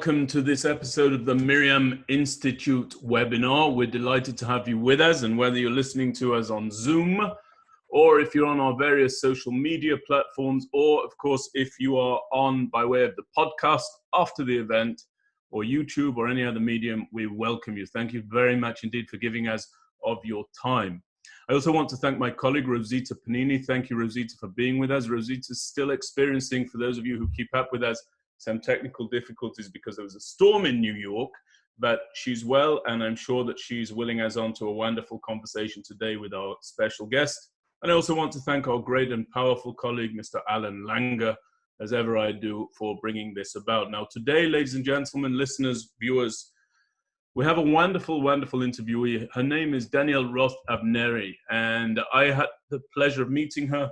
welcome to this episode of the Miriam Institute webinar. We're delighted to have you with us, and whether you're listening to us on Zoom or if you're on our various social media platforms, or of course if you are on by way of the podcast after the event or YouTube or any other medium, we welcome you. Thank you very much indeed for giving us of your time. I also want to thank my colleague Rosita Panini. Thank you, Rosita, for being with us. Rosita's still experiencing, for those of you who keep up with us, some technical difficulties because there was a storm in New York, but she's well, and I'm sure that she's willing us on to a wonderful conversation today with our special guest. And I also want to thank our great and powerful colleague, Mr. Alan Langer, as ever I do, for bringing this about. Now today, ladies and gentlemen, listeners, viewers, we have a wonderful, wonderful interviewee. Her name is Danielle Roth-Avneri, and I had the pleasure of meeting her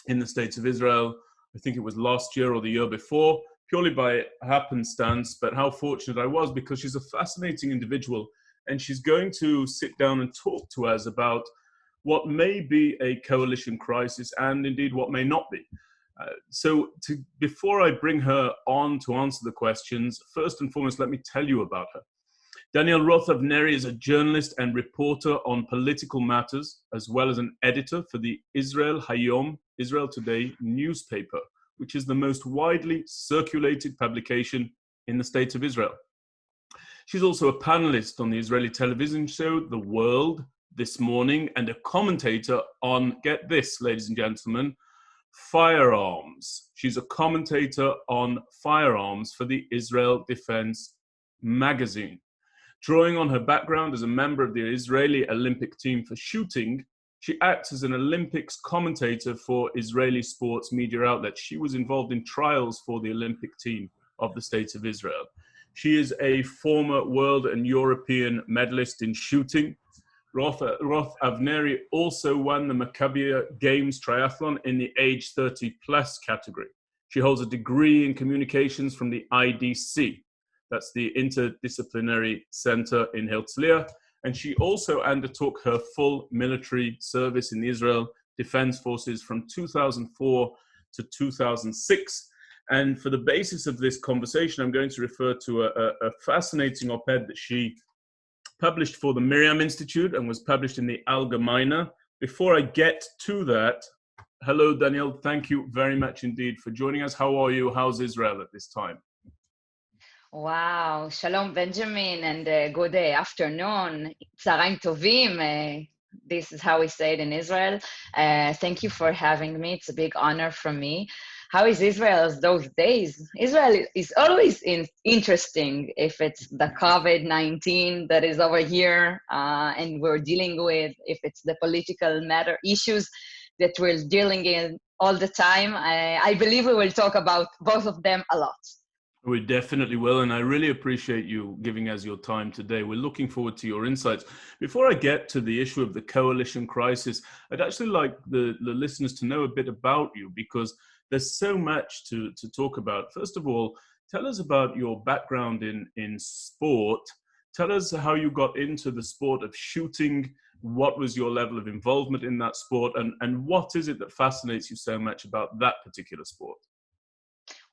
in the States of Israel. I think it was last year or the year before, purely by happenstance, but how fortunate I was, because she's a fascinating individual, and she's going to sit down and talk to us about what may be a coalition crisis and indeed what may not be. Before I bring her on to answer the questions, first and foremost, let me tell you about her. Danielle Roth-Avneri is a journalist and reporter on political matters, as well as an editor for the Hayom, Israel Today newspaper, which is the most widely circulated publication in the State of Israel. She's also a panelist on the Israeli television show The World this morning, and a commentator on, get this, ladies and gentlemen, firearms. She's a commentator on firearms for the Israel Defense magazine. Drawing on her background as a member of the Israeli Olympic team for shooting, she acts as an Olympics commentator for Israeli sports media outlets. She was involved in trials for the Olympic team of the State of Israel. She is a former world and European medalist in shooting. Roth-Avneri also won the Maccabi Games triathlon in the age 30 plus category. She holds a degree in communications from the IDC. That's the Interdisciplinary Center in Herzliya. And she also undertook her full military service in the Israel Defense Forces from 2004 to 2006. And for the basis of this conversation, I'm going to refer to a fascinating op-ed that she published for the Miriam Institute and was published in the Allgemeine. Before I get to that, hello, Danielle. Thank you very much indeed for joining us. How are you? How's Israel at this time? Wow, Shalom Benjamin, and good afternoon. Tzaraim tovim. This is how we say it in Israel. Thank you for having me. It's a big honor for me. How is Israel those days? Israel is always interesting, if it's the COVID-19 that is over here and we're dealing with, if it's the political matter issues that we're dealing in all the time. I believe we will talk about both of them a lot. We definitely will, and I really appreciate you giving us your time today. We're looking forward to your insights. Before I get to the issue of the coalition crisis, I'd actually like the listeners to know a bit about you, because there's so much to talk about. First of all, tell us about your background in sport. Tell us how you got into the sport of shooting. What was your level of involvement in that sport, and what is it that fascinates you so much about that particular sport?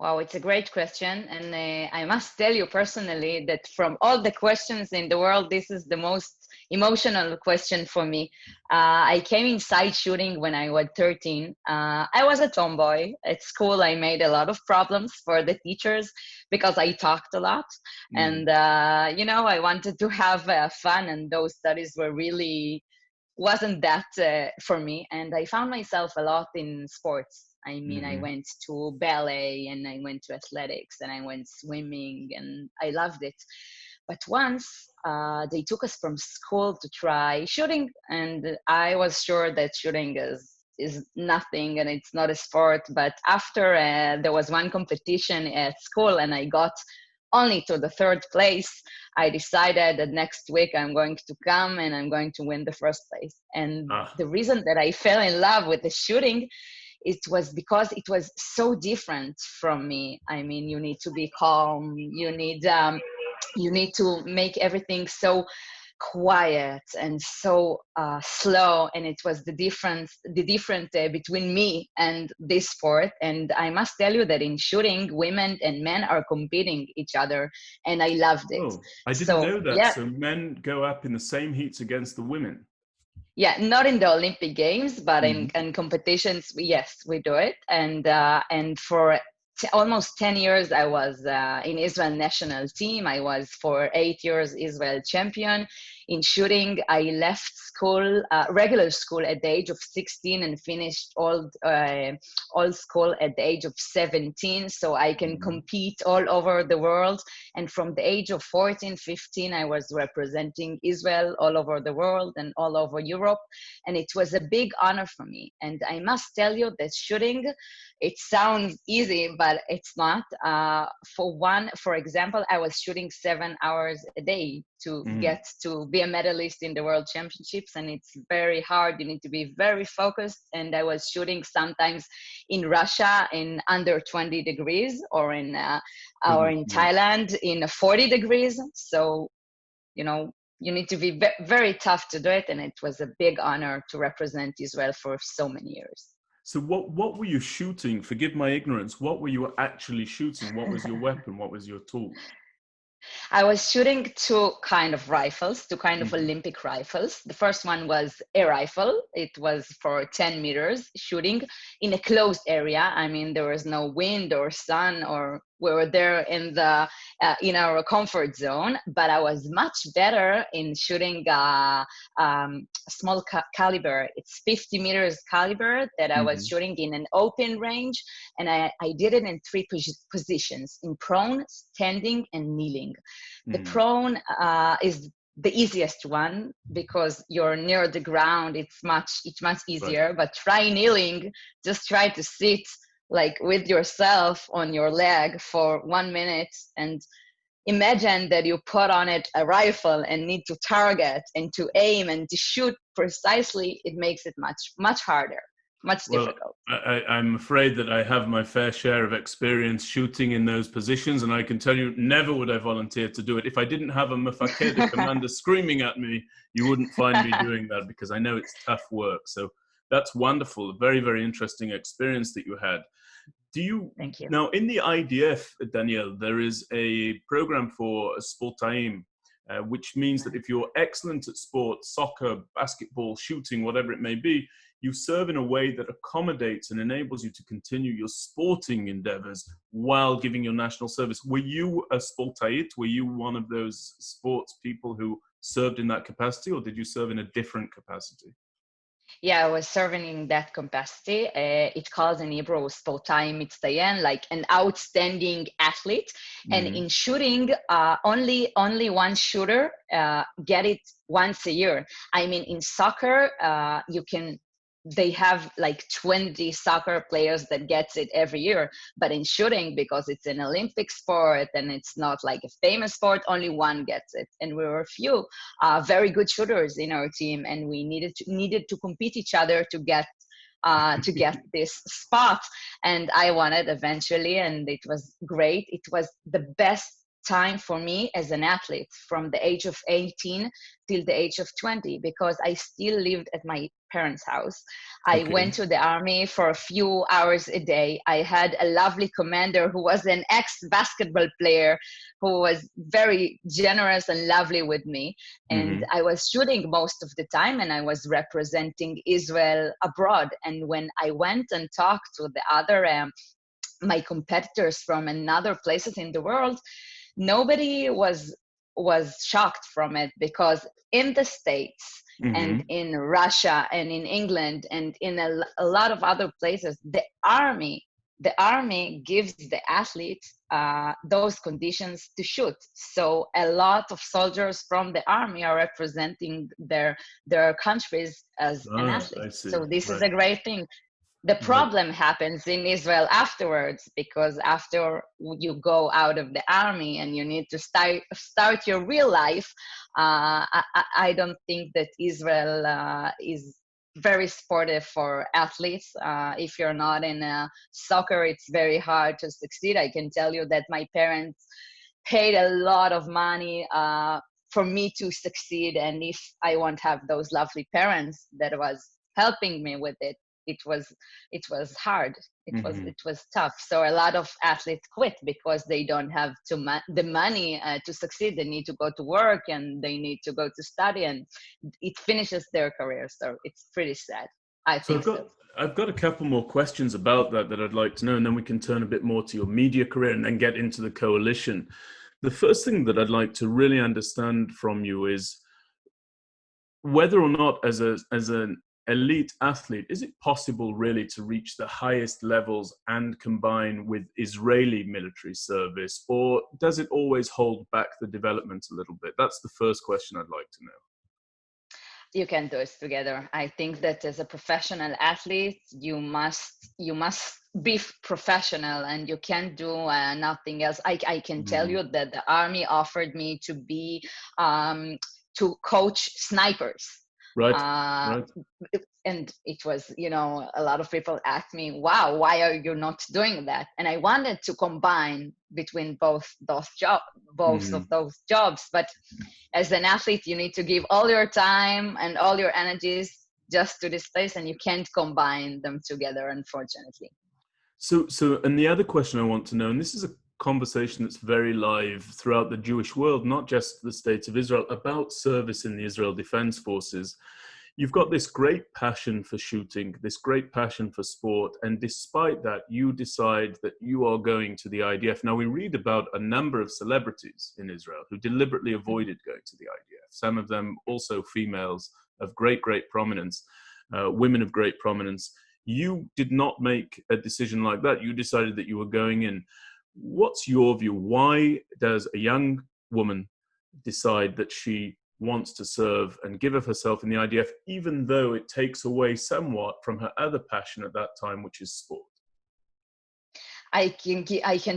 Wow, it's a great question. And I must tell you personally that from all the questions in the world, this is the most emotional question for me. I came inside shooting when I was 13. I was a tomboy. At school, I made a lot of problems for the teachers because I talked a lot. And, I wanted to have fun, and those studies were really wasn't that for me. And I found myself a lot in sports. I mean, I went to ballet, and I went to athletics, and I went swimming, and I loved it. But once they took us from school to try shooting, and I was sure that shooting is nothing and it's not a sport. But after there was one competition at school and I got only to the third place, I decided that next week I'm going to come and I'm going to win the first place. And the reason that I fell in love with the shooting, it was because it was so different from me. I mean, you need to be calm. You need to make everything so quiet and so slow, and it was the difference between me and this sport. And I must tell you that in shooting, women and men are competing each other, and I loved it. Oh, I didn't So know that. yeah, So men go up in the same heats against the women. yeah, not in the Olympic Games, but Hmm. in competitions, yes, we do it. And for almost 10 years, I was in Israel national team. I was for 8 years Israel champion. In shooting, I left school, regular school, at the age of 16 and finished all school at the age of 17, so I can compete all over the world. And from the age of 14, 15, I was representing Israel all over the world and all over Europe. And it was a big honor for me. And I must tell you that shooting, it sounds easy, but it's not. For example, I was shooting 7 hours a day to get to be a medalist in the World Championships, and it's very hard. You need to be very focused. And I was shooting sometimes in Russia in under 20 degrees, or in Thailand in 40 degrees. So, you need to be very tough to do it. And it was a big honor to represent Israel for so many years. So what were you shooting? Forgive my ignorance. What were you actually shooting? What was your weapon? What was your tool? I was shooting two kind of Mm-hmm. Olympic rifles. The first one was a rifle. It was for 10 meters shooting in a closed area. I mean, there was no wind or sun, or we were there in our comfort zone. But I was much better in shooting small caliber. It's 50 meters caliber that I was Mm-hmm. shooting in an open range. And I did it in three positions: in prone, standing, and kneeling. The Mm-hmm. prone is the easiest one because you're near the ground. It's much Right. easier. But try kneeling. Just try to sit like with yourself on your leg for 1 minute, and imagine that you put on it a rifle and need to target and to aim and to shoot precisely. It makes it much harder, much Well, difficult. I'm afraid that I have my fair share of experience shooting in those positions, and I can tell you, never would I volunteer to do it. If I didn't have a mafaked, a commander screaming at me, you wouldn't find me doing that, because I know it's tough work. So that's wonderful. A very, very interesting experience that you had. Do you Thank you. now, in the IDF, Danielle, there is a program for sportaim, which means that if you're excellent at sport, soccer, basketball, shooting, whatever it may be, you serve in a way that accommodates and enables you to continue your sporting endeavors while giving your national service. Were you a sportait? Were you one of those sports people who served in that capacity, or did you serve in a different capacity? Yeah, I was serving in that capacity. It calls in Hebrew "sportai mitzdayen," like an outstanding athlete. And Mm-hmm. in shooting, only one shooter get it once a year. I mean, in soccer, they have like 20 soccer players that gets it every year. But in shooting, because it's an Olympic sport and it's not like a famous sport, only one gets it. And we were a few very good shooters in our team, and we needed to compete each other to get this spot. And I won it eventually, and it was great. It was the best time for me as an athlete from the age of 18 till the age of 20, because I still lived at my parents' house. I Okay. went to the army for a few hours a day. I had a lovely commander who was an ex-basketball player who was very generous and lovely with me. And Mm-hmm. I was shooting most of the time, and I was representing Israel abroad. And when I went and talked to the other my competitors from another places in the world, nobody was shocked from it, because in the States and Mm-hmm. in Russia and in England and in a lot of other places, the army gives the athletes those conditions to shoot. So a lot of soldiers from the army are representing their countries as an Ah, athlete. I see. So this is Right. a great thing. The Right. problem happens in Israel afterwards, because after you go out of the army and you need to start your real life, I don't think that Israel is very supportive for athletes. If you're not in soccer, it's very hard to succeed. I can tell you that my parents paid a lot of money for me to succeed. And if I won't have those lovely parents that was helping me with it, it was hard. It was tough. So a lot of athletes quit because they don't have the money to succeed. They need to go to work and they need to go to study, and it finishes their career. So it's pretty sad. I So think so. I've got a couple more questions about that I'd like to know, and then we can turn a bit more to your media career and then get into the coalition. The first thing that I'd like to really understand from you is whether or not, as an elite athlete, is it possible really to reach the highest levels and combine with Israeli military service, or does it always hold back the development a little bit? That's the first question I'd like to know. You can do it together. I think that as a professional athlete, you must be professional, and you can't do nothing else. I can tell you that the army offered me to be to coach snipers. Right. Right. And it was, a lot of people asked me, wow, why are you not doing that? And I wanted to combine between both of those jobs. But as an athlete, you need to give all your time and all your energies just to this place, and you can't combine them together, unfortunately. So, and the other question I want to know, and this is a conversation that's very live throughout the Jewish world, not just the State of Israel, about service in the Israel Defense Forces. You've got this great passion for shooting, this great passion for sport, and despite that, you decide that you are going to the IDF. Now, we read about a number of celebrities in Israel who deliberately avoided going to the IDF, some of them also females of great prominence, women of great prominence. You did not make a decision like that. You decided that you were going in. What's your view? Why does a young woman decide that she wants to serve and give of herself in the IDF, even though it takes away somewhat from her other passion at that time, which is sport? I can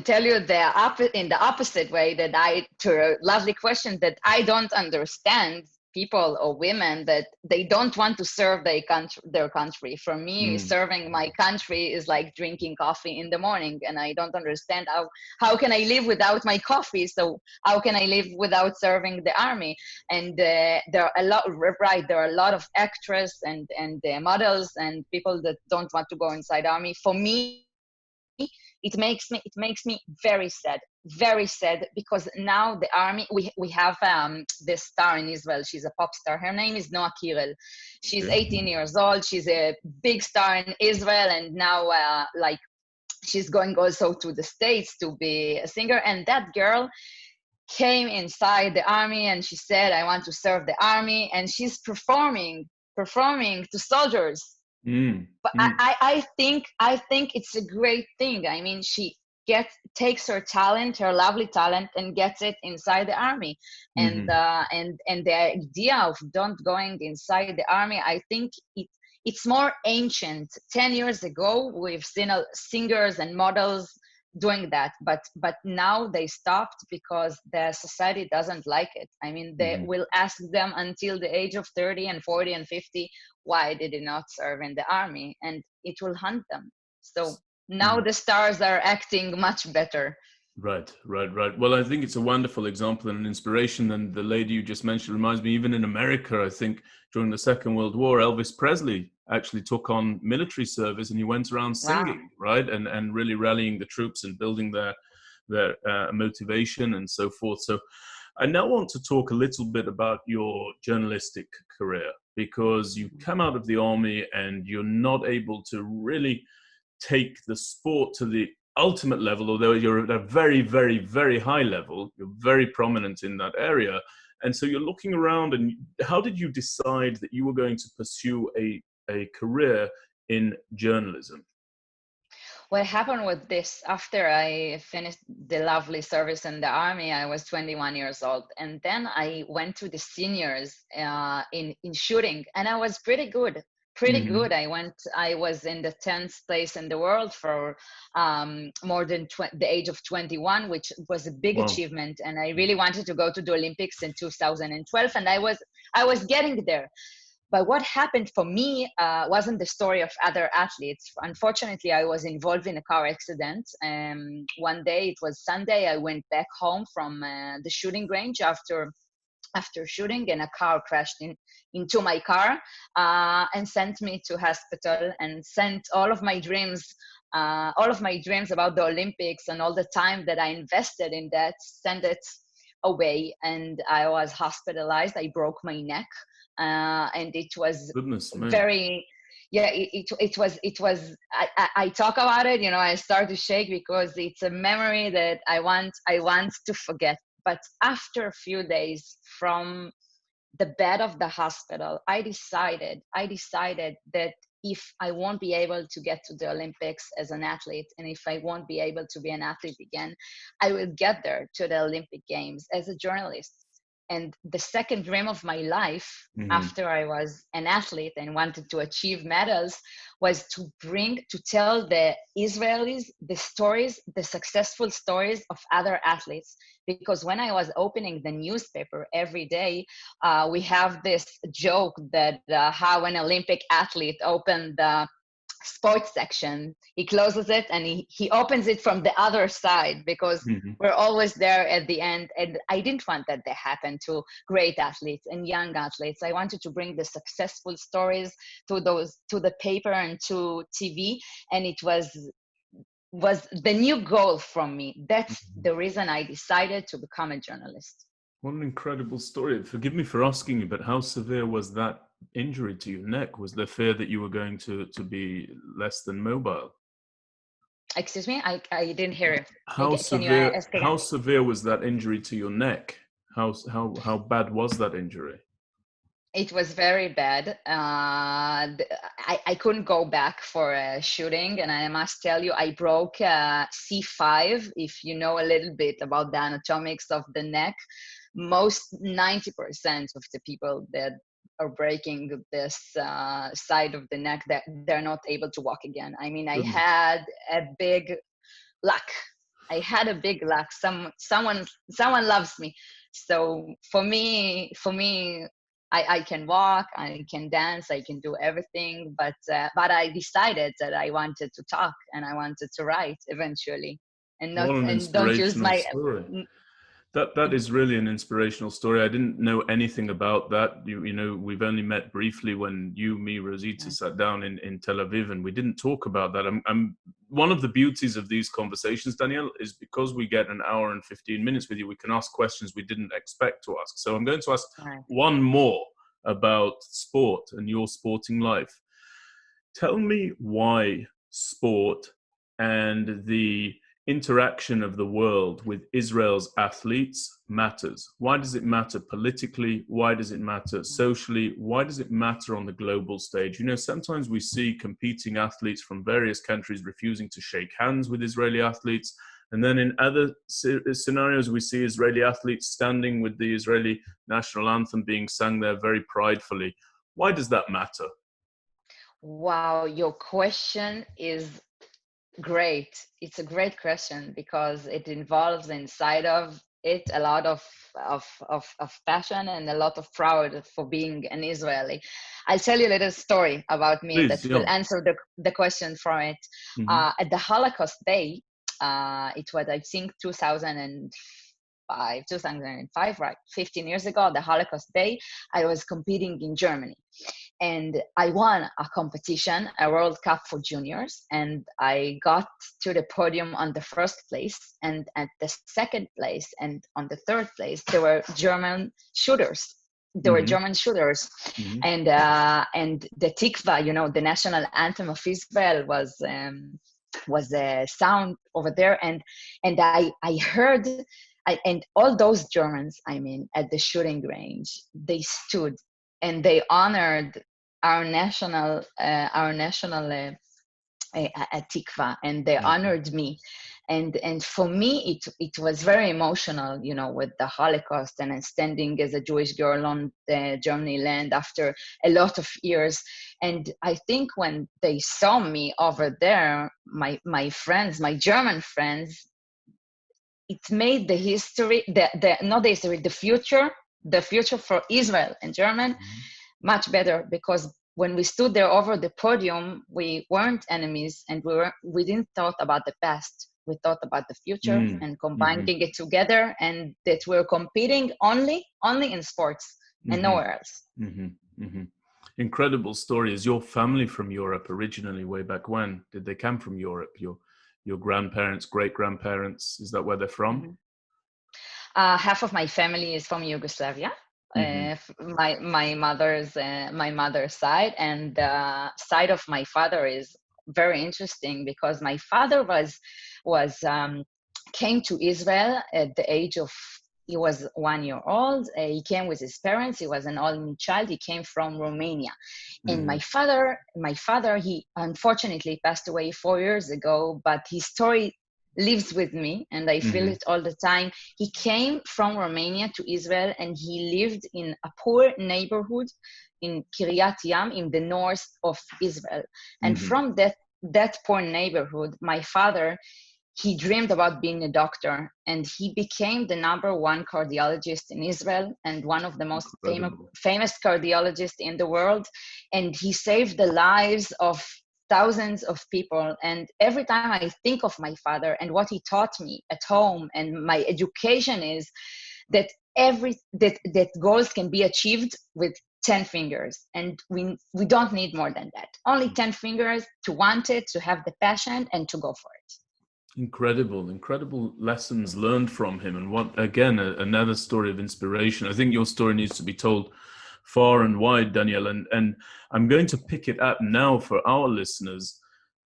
tell you in the opposite way, to a lovely question, that I don't understand people or women that they don't want to serve their country. For me, serving my country is like drinking coffee in the morning, and I don't understand how can I live without my coffee? So how can I live without serving the army? And there are a lot, right? There are a lot of actresses and models and people that don't want to go inside army. For me, it makes me very sad, because now the army, we have this star in Israel. She's a pop star. Her name is Noah Kirel. She's 18 years old. She's a big star in Israel, and now she's going also to the States to be a singer. And that girl came inside the army and she said, I want to serve the army, and she's performing to soldiers. But I think it's a great thing. I mean, she takes her talent, her lovely talent, and gets it inside the army. And the idea of don't going inside the army, I think it's more ancient. 10 years ago, we've seen singers and models doing that, but now they stopped because the society doesn't like it. I mean, they will ask them until the age of 30 and 40 and 50, why did you not serve in the army? And it will hunt them. So now the stars are acting much better. Right. Well, I think it's a wonderful example and an inspiration. And the lady you just mentioned reminds me, even in America, I think during the Second World War, Elvis Presley actually took on military service, and he went around singing, right? And really rallying the troops and building their motivation and so forth. So I now want to talk a little bit about your journalistic career, because you come out of the army and you're not able to really take the sport to the ultimate level, although you're at a very, very, very high level. You're very prominent in that area. And so you're looking around, and how did you decide that you were going to pursue a career in journalism? What happened with this, after I finished the lovely service in the army, I was 21 years old. And then I went to the seniors in shooting, and I was pretty good. I was in the 10th place in the world for more than the age of 21, which was a big achievement. And I really wanted to go to the Olympics in 2012, and I was getting there. But what happened for me wasn't the story of other athletes. Unfortunately, I was involved in a car accident. One day, it was Sunday, I went back home from the shooting range after after shooting, and a car crashed into my car, and sent me to hospital, and sent all of my dreams about the Olympics and all the time that I invested in that, sent it away. And I was hospitalized. I broke my neck, and it was Goodness me. very, yeah, it was, I talk about it, I start to shake, because it's a memory that I want to forget. But after a few days from the bed of the hospital, I decided that if I won't be able to get to the Olympics as an athlete, and if I won't be able to be an athlete again, I will get there to the Olympic Games as a journalist. And the second dream of my life, after I was an athlete and wanted to achieve medals, was to tell the Israelis the successful stories of other athletes. Because when I was opening the newspaper every day, we have this joke that how an Olympic athlete opened the sports section, he closes it and he opens it from the other side, because we're always there at the end. And I didn't want that to happen to great athletes and young athletes. I wanted to bring the successful stories to the paper and to TV, and it was the new goal from me. That's the reason I decided to become a journalist. What an incredible story. Forgive me for asking you, but how severe was that injury to your neck? Was there fear that you were going to be less than mobile? Excuse me, I didn't hear you. How severe was that injury to your neck? How bad was that injury? It was very bad. I couldn't go back for shooting, and I must tell you, I broke C5. If you know a little bit about the anatomics of the neck, 90% of the people that are breaking this side of the neck, that they're not able to walk again. I mean, I had a big luck. Someone loves me. So for me, I can walk, I can dance, I can do everything. But I decided that I wanted to talk and I wanted to write eventually, and don't use my story. That is really an inspirational story. I didn't know anything about that. You know, we've only met briefly when you, me, Rosita sat down in Tel Aviv, and we didn't talk about that. One of the beauties of these conversations, Danielle, is because we get an hour and 15 minutes with you, we can ask questions we didn't expect to ask. So I'm going to ask one more about sport and your sporting life. Tell me why sport and the interaction of the world with Israel's athletes matters. Why does it matter politically? Why does it matter socially? Why does it matter on the global stage? You know, sometimes we see competing athletes from various countries refusing to shake hands with Israeli athletes. And then in other scenarios, we see Israeli athletes standing with the Israeli national anthem being sung there very pridefully. Why does that matter? Wow, your question is great. It's a great question, because it involves inside of it a lot of passion and a lot of pride for being an Israeli. I'll tell you a little story about me. Please, that will answer the question from it. At the Holocaust Day, it was, I think, 2005, right? 15 years ago, the Holocaust Day, I was competing in Germany. And I won a competition, a World Cup for juniors, and I got to the podium on the first place. And at the second place and on the third place, there were German shooters. And the Tikva, you know, the national anthem of Israel, was a sound over there. And I heard, and all those Germans, I mean, at the shooting range, they stood and they honored our national Tikva, and they honored me. And for me, it was very emotional, you know, with the Holocaust and standing as a Jewish girl on the Germany land after a lot of years. And I think when they saw me over there, my friends, my German friends, it made the history, the future for Israel and German much better, because when we stood there over the podium, we weren't enemies, and we didn't thought about the past. We thought about the future Mm. and Mhm. combining it together, and that we're competing only in sports and Mhm. nowhere else. Mhm. Mhm. Incredible story. Is your family from Europe originally? Way back when did they come from Europe? Your grandparents, great grandparents. Is that where they're from? Mhm. Half of my family is from Yugoslavia. Mhm. My mother's side, and the side of my father is very interesting because my father was came to Israel at the age of, he was 1 year old. He came with his parents. He was an only child. He came from Romania, and Mhm. my father, he unfortunately passed away 4 years ago, but his story lives with me, and I feel Mhm. it all the time. He came from Romania to Israel, and he lived in a poor neighborhood in Kiryat Yam in the north of Israel. And Mhm. from that poor neighborhood, my father, he dreamed about being a doctor, and he became the #1 cardiologist in Israel and one of the most Incredible. famous cardiologists in the world. And he saved the lives of thousands of people. And every time I think of my father and what he taught me at home and my education, is that that goals can be achieved with 10 fingers, and we don't need more than that. Only 10 fingers to want it, to have the passion, and to go for it. Incredible, incredible lessons learned from him. And what, again, another story of inspiration. I think your story needs to be told far and wide, Danielle. And I'm going to pick it up now for our listeners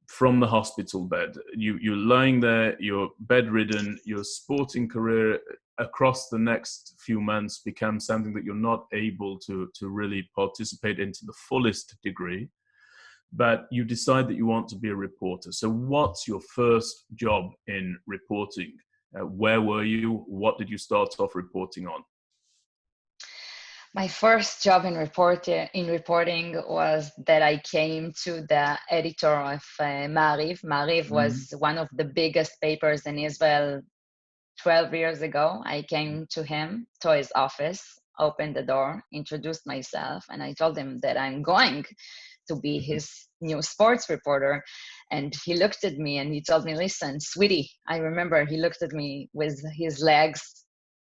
from the hospital bed. You're lying there, you're bedridden, your sporting career across the next few months becomes something that you're not able to really participate in to the fullest degree, but you decide that you want to be a reporter. So what's your first job in reporting? Where were you? What did you start off reporting on? My first job in reporting was that I came to the editor of Maariv. Maariv Mm-hmm. was one of the biggest papers in Israel 12 years ago. I came to him, to his office, opened the door, introduced myself, and I told him that I'm going to be his new sports reporter. And he looked at me and he told me, listen, sweetie, I remember he looked at me with his legs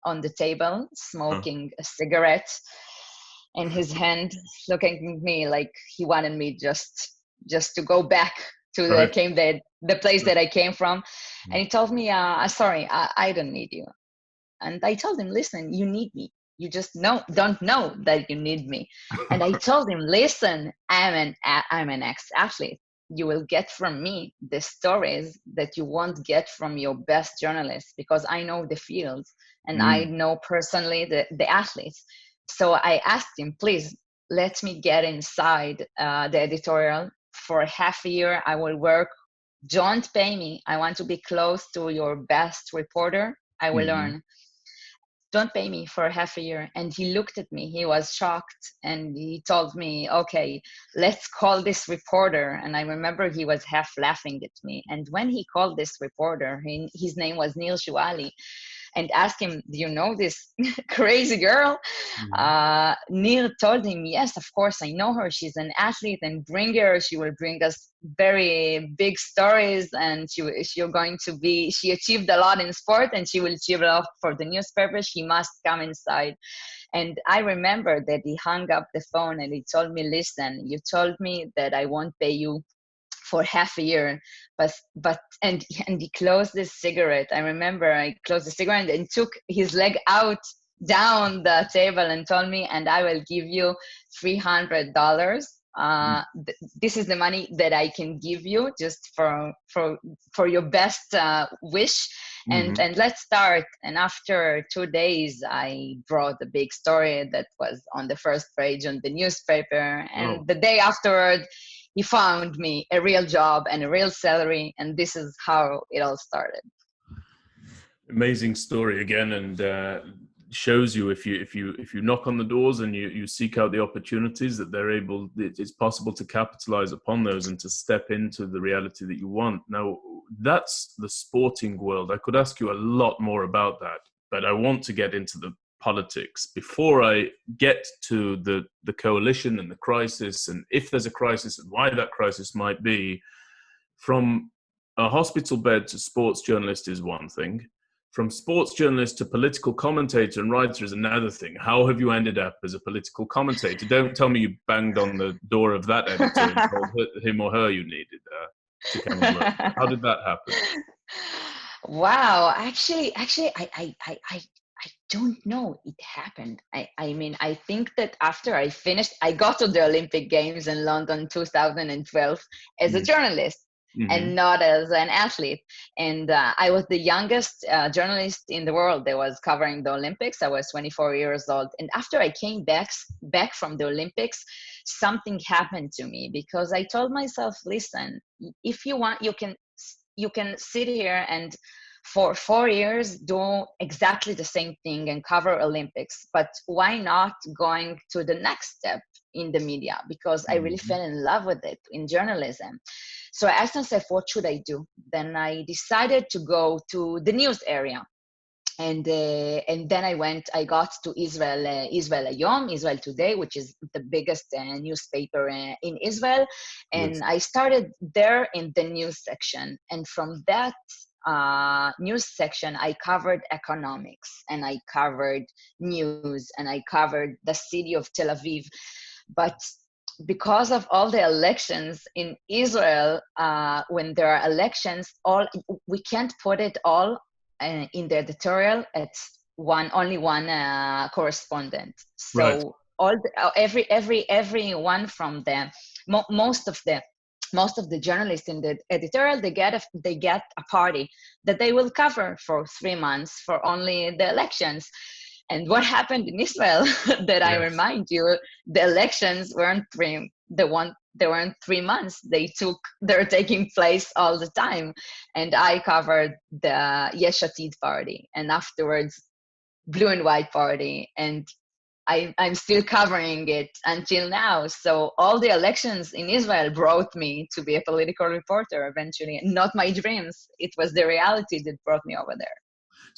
on the table, Oh, smoking a cigarette in his hand, looking at me like he wanted me just to go back to right. the place that I came from. And he told me, sorry, I don't need you. And I told him, listen, you need me. You just don't know that you need me. And I told him, listen, I'm an ex-athlete. You will get from me the stories that you won't get from your best journalists, because I know the field and I Mm. know personally the athletes. So I asked him, please let me get inside the editorial for half a year. I will work. Don't pay me. I want to be close to your best reporter. I will Mm-hmm. learn. Don't pay me for half a year. And he looked at me, he was shocked, and he told me, okay, let's call this reporter. And I remember he was half laughing at me. And when he called this reporter, his name was Neil Shuali, and asked him, do you know this crazy girl? Mm-hmm. Neil told him, yes, of course, I know her. She's an athlete, and bring her. She will bring us very big stories, and she achieved a lot in sport, and she will achieve a lot for the newspaper. She must come inside. And I remember that he hung up the phone and he told me, listen, you told me that I won't pay you for half a year, and he closed this cigarette. I remember I closed the cigarette and took his leg out down the table and told me, and I will give you $300. This is the money that I can give you just for your best wish, and Mm-hmm. let's start. And after 2 days, I brought a big story that was on the first page on the newspaper, Oh, and the day afterward, he found me a real job and a real salary, and this is how it all started. amazing story again, and shows you if you knock on the doors and you seek out the opportunities, that it's possible to capitalize upon those and to step into the reality that you want. Now, that's the sporting world. I could ask you a lot more about that, but I want to get into the politics before I get to the coalition and the crisis, and if there's a crisis and why that crisis might be, from a hospital bed to sports journalist is one thing. From sports journalist to political commentator and writer is another thing. How have you ended up as a political commentator? Don't tell me you banged on the door of that editor and told him or her you needed to come and work. How did that happen? Wow, actually, I don't know. It happened. I mean, I think that after I finished, I got to the Olympic Games in London 2012 as a journalist and not as an athlete. And I was the youngest journalist in the world that was covering the Olympics. I was 24 years old. And after I came back from the Olympics, something happened to me because I told myself, listen, if you want, you can sit here and for 4 years do exactly the same thing and cover Olympics, but why not going to the next step in the media? Because I really fell in love with it in journalism. So I asked myself, what should I do? Then I decided to go to the news area. And then I got to Israel Hayom, Israel Today, which is the biggest newspaper in Israel. And Yes. I started there in the news section. And from that news section, I covered economics and I covered news and I covered the city of Tel Aviv. But because of all the elections in Israel, when there are elections, we can't put it all in the editorial. It's only one correspondent. So Right. every one from them, most of the journalists in the editorial, they get a party that they will cover for 3 months for only the elections. And what happened in Israel that I remind you, the elections weren't they weren't 3 months. They're taking place all the time. And I covered the Yesh Atid party and afterwards Blue and White party. And I'm still covering it until now. So all the elections in Israel brought me to be a political reporter eventually. Not my dreams. It was the reality that brought me over there.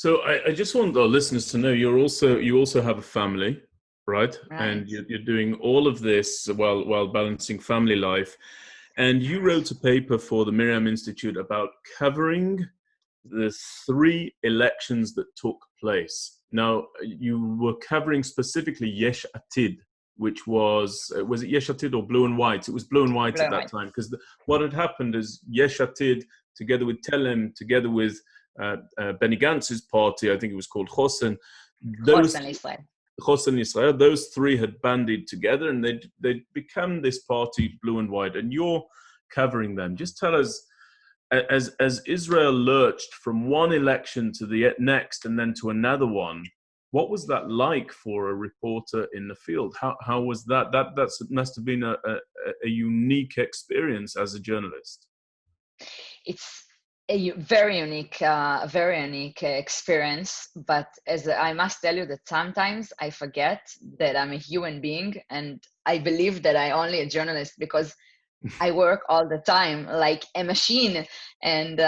So I just want our listeners to know you also have a family, right? Right. And you're doing all of this while balancing family life. And you wrote a paper for the Miriam Institute about covering the 3 elections that took place. Now, you were covering specifically Yesh Atid, which was it Yesh Atid or Blue and White? It was Blue and White Blue at and that White. time, because what had happened is Yesh Atid, together with Telem, together with Benny Gantz's party, I think it was called Chosen, Chosen Israel, those 3 had bandied together and they'd become this party, Blue and White, and you're covering them. Just tell us, as Israel lurched from one election to the next and then to another one, what was that like for a reporter in the field? How was that? That must have been a unique experience as a journalist. It's a very unique experience. But as I must tell you that sometimes I forget that I'm a human being and I believe that I only a journalist because I work all the time like a machine. And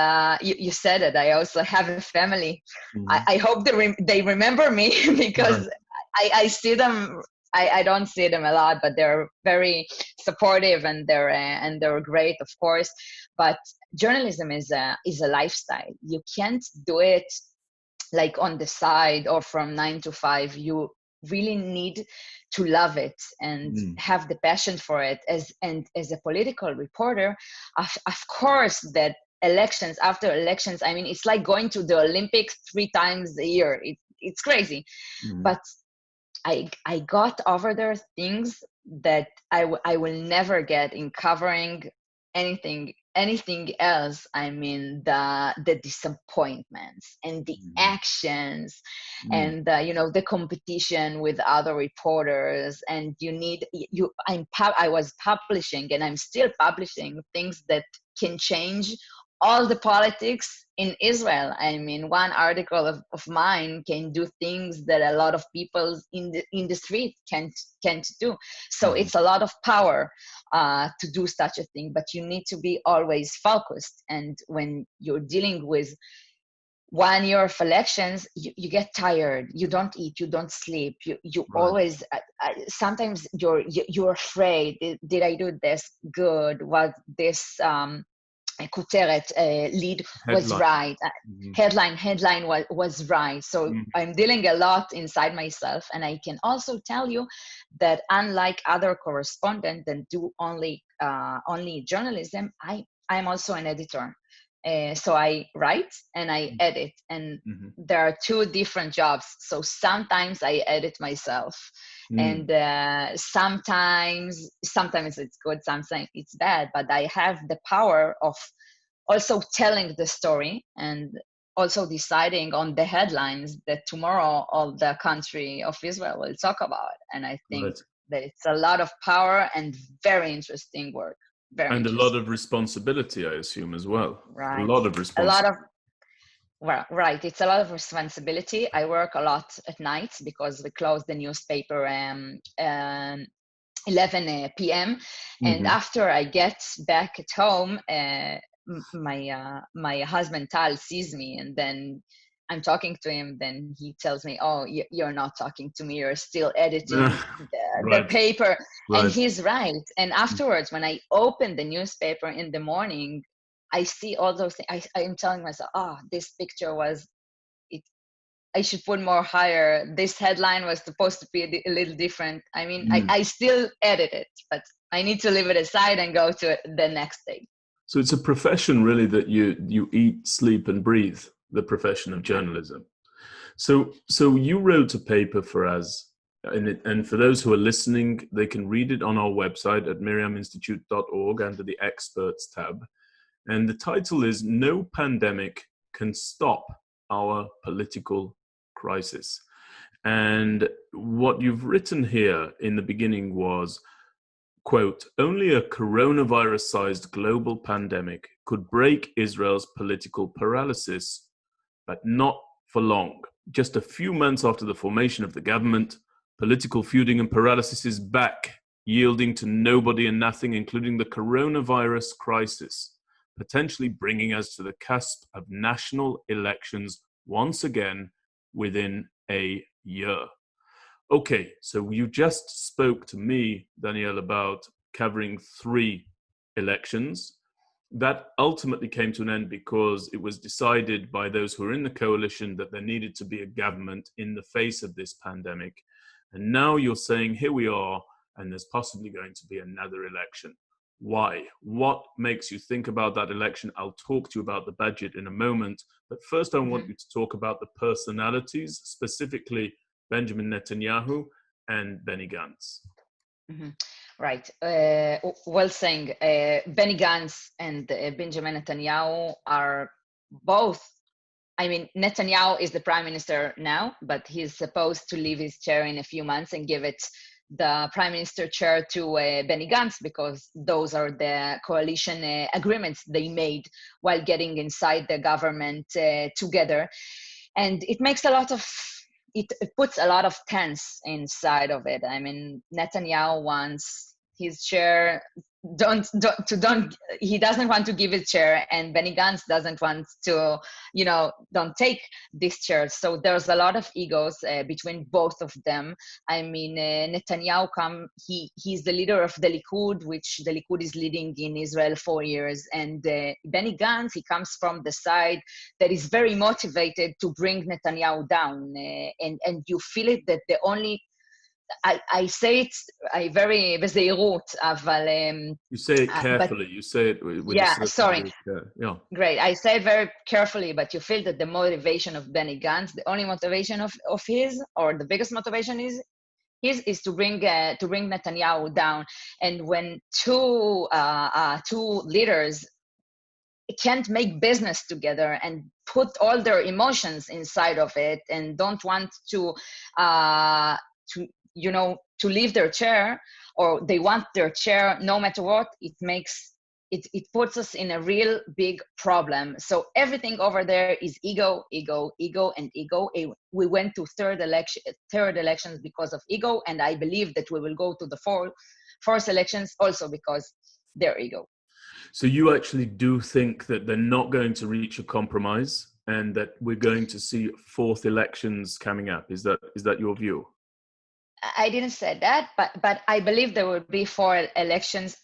you said it. I also have a family. I hope they remember me because I see them. I don't see them a lot, but they're very supportive and they're great, of course. But journalism is a lifestyle. You can't do it like on the side or from 9 to 5. You really need to love it and have the passion for it. As a political reporter, of course that elections after elections, I mean, it's like going to the Olympics 3 times a year. It's crazy. But I got over there things that I will never get in covering anything else. I mean, the disappointments and the actions and the competition with other reporters. And I was publishing and I'm still publishing things that can change all the politics in Israel. I mean, one article of mine can do things that a lot of people in the street can't do. So it's a lot of power to do such a thing, but you need to be always focused. And when you're dealing with 1 year of elections, you get tired. You don't eat. You don't sleep. You always. Sometimes you're afraid. Did I do this good? Was this kuteret, lead was Headline. right. Mm-hmm. Headline was right. So Mm-hmm. I'm dealing a lot inside myself. And I can also tell you that unlike other correspondents that do only journalism, I'm also an editor. So I write and I edit, and Mm-hmm. there are two different jobs. So sometimes I edit myself, and sometimes it's good, sometimes it's bad. But I have the power of also telling the story and also deciding on the headlines that tomorrow all the country of Israel will talk about. And I think Right. that it's a lot of power and very interesting work. Very And a lot interesting. of responsibility, I assume, as well. A Right. lot of A lot responsibility. of, well, right. It's a lot of responsibility. I work a lot at night because we close the newspaper 11 p.m. And Mm-hmm. after I get back at home, my husband Tal sees me, and then I'm talking to him. Then he tells me, "Oh, you're not talking to me. You're still editing the Right. paper." And Right. he's right. And afterwards, when I open the newspaper in the morning, I see all those things. I'm telling myself, "Oh, this picture was it. I should put more higher. This headline was supposed to be a little different." I mean, Mm. I still edit it, but I need to leave it aside and go to it the next day. So it's a profession really that you eat, sleep, and breathe, the profession of journalism. So you wrote a paper for us, and for those who are listening, they can read it on our website at miriaminstitute.org under the experts tab. And the title is "No Pandemic Can Stop Our Political Crisis." And what you've written here in the beginning was, quote, "Only a coronavirus-sized global pandemic could break Israel's political paralysis, but not for long. Just a few months after the formation of the government, political feuding and paralysis is back, yielding to nobody and nothing, including the coronavirus crisis, potentially bringing us to the cusp of national elections once again within a year." Okay, so you just spoke to me, Danielle, about covering 3 elections. That ultimately came to an end because it was decided by those who were in the coalition that there needed to be a government in the face of this pandemic. And now you're saying, here we are, and there's possibly going to be another election. Why? What makes you think about that election? I'll talk to you about the budget in a moment. But first, I want you to talk about the personalities, specifically Benjamin Netanyahu and Benny Gantz. Mm-hmm. Right. Well saying. Benny Gantz and Benjamin Netanyahu are both. I mean, Netanyahu is the prime minister now, but he's supposed to leave his chair in a few months and give it the prime minister chair to Benny Gantz, because those are the coalition agreements they made while getting inside the government together. And it makes it puts a lot of tense inside of it. I mean, Netanyahu wants his chair, don't he doesn't want to give his chair, and Benny Gantz doesn't want to, don't take this chair. So there's a lot of egos between both of them. I mean, Netanyahu he's the leader of the Likud, which the Likud is leading in Israel 4 years, and Benny Gantz, he comes from the side that is very motivated to bring Netanyahu down, and you feel it that the only I say it very בזהירות, אבל You say it but carefully. You say it with a yeah, certain sorry, degree of care. Yeah. great. I say it very carefully, but you feel that the motivation of Benny Gantz, the only motivation of his, or the biggest motivation is to bring Netanyahu down. And when two leaders can't make business together and put all their emotions inside of it and don't want to to leave their chair, or they want their chair no matter what, it puts us in a real big problem. So everything over there is ego, and ego. We went to third elections because of ego, and I believe that we will go to the fourth elections also because their ego. So you actually do think that they're not going to reach a compromise and that we're going to see 4th elections coming up? Is that your view? I didn't say that, but I believe there will be 4 elections.